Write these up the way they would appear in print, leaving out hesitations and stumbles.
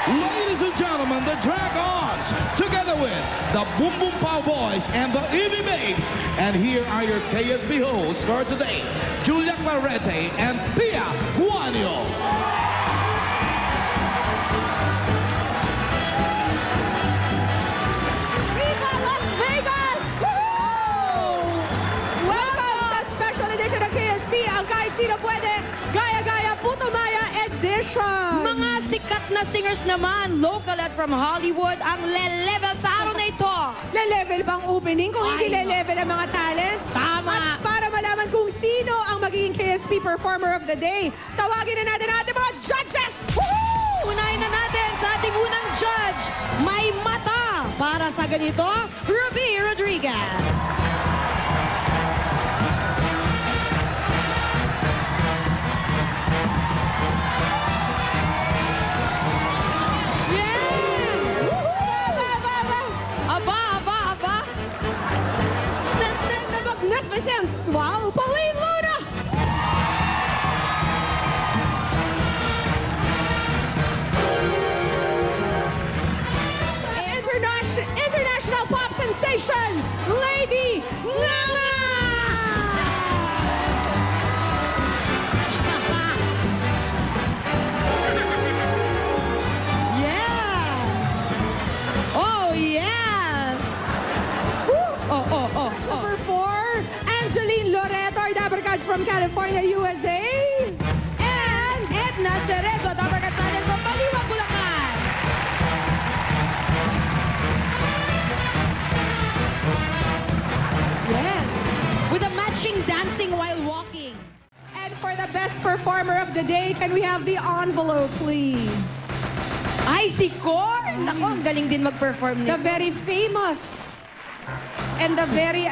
Ladies and gentlemen, the Dragons, together with the Boom Boom Pow Boys and the EB Babes. And here are your KSB hosts for today, Julia Clarete and Pia Guanyo. Viva Las Vegas! Welcome sa special edition ng KSB, ang kahit sino pwede, Gaya-Gaya Putumaya Edition! Mga sikat na singers naman, local at from Hollywood, ang le-level sa araw na ito. Le-level bang opening kung hindi le-level ang mga talents? Tama. At para malaman kung sino ang magiging KSB Performer of the Day, tawagin na natin ating mga judges! Woohoo! Unahin na natin sa ating unang judge, may mata para sa ganito, Ruby Rodriguez. Wow, Pauline Luna! International pop sensation, Lady Nana! Yeah! Oh, yeah! Oh. Number 4, Angeline Loreto, our Dabarkads from California, USA. And Edna Cerezo, Dabarkads natin from Baliwag, Bulacan. Yes, with a matching dancing while walking. And for the best performer of the day, can we have the envelope, please? Ay, si Korn! Ako, ang galing din mag-perform The nito. very famous and the very,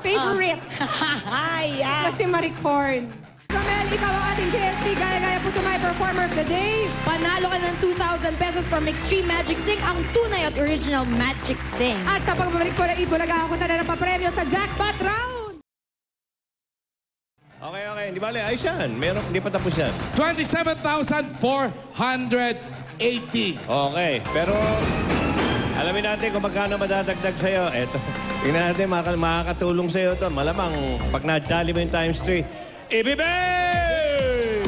favorite. Yeah. Kasi Maricorn. Romel, ikaw ang ating KSB Gaya-Gaya Putumaya Performer of the Day. Panalo ka ng 2,000 pesos from Extreme Magic Sing, ang tunay at original Magic Sing. At sa pagbabalik po ng Ibulaga, ako na ng papremyo sa jackpot round. Okay. Hindi bale, ayos yan. Meron, hindi pa tapos yan. 27,480. Okay, pero alamin natin kung magkano madadagdag sa'yo. Eto, tingnan natin, makakatulong sa'yo ito. Malamang, pag nadali mo yung times 3, ibibig!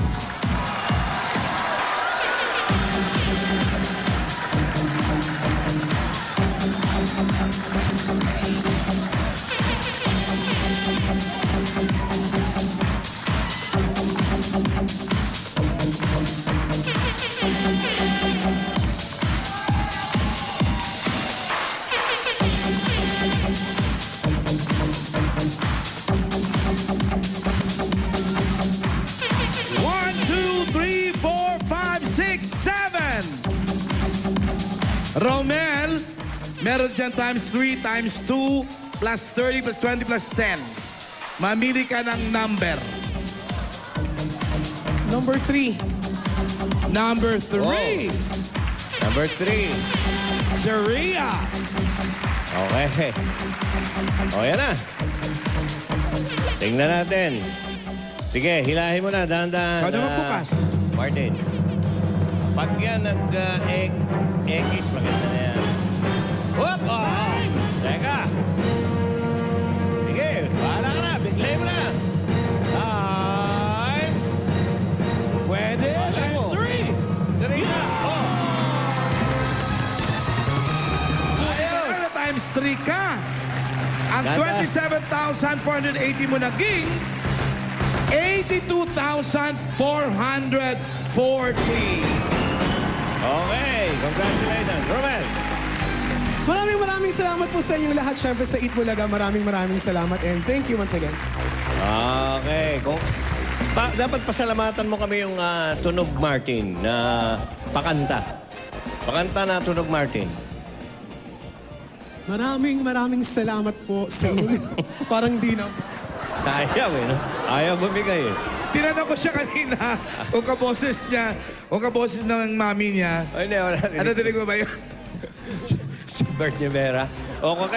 Romel, meron dyan times 3, times 2, plus 30, plus 20, plus 10. Mamili ka ng number. Number 3. Number 3. Number 3. Sharia. Okay. O, yan na. Tingnan natin. Sige, hilahin mo na, dahan-dahan. Kano magbukas? Martin. Pag yan nag-X, maganda na yan. Whoop! Times! Teka. Sige, bahala ka na. Biglay mo na. Times. Pwede. Times 3. Three na. Ayos. Times 3 ka. Ang Ganda. 27,480 mo naging 82,440. Okay, congratulations. Romel. Maraming salamat po sa inyong lahat. Siyempre sa Eat Bulaga, maraming salamat. And thank you once again. Okay. Dapat pasalamatan mo kami yung Tunog Martin na pakanta. Pakanta na Tunog Martin. Maraming salamat po sa inyo. Parang di na. Ayaw no? Ayaw bumigay eh. Tinanong ko siya kanina kung kaboses niya, kung kaboses ng mami niya. Ay, hindi, wala. Ano dinig mo ba yun? Si Bert Rivera. O kung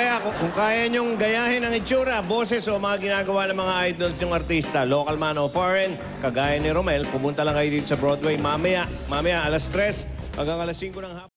kaya niyong gayahin ang itsura, boses o mga ginagawa ng mga idol yung artista, local man o foreign, kagaya ni Romel, pumunta lang kayo dito sa Broadway mamaya alas 3 hanggang alas 5 ng hapon.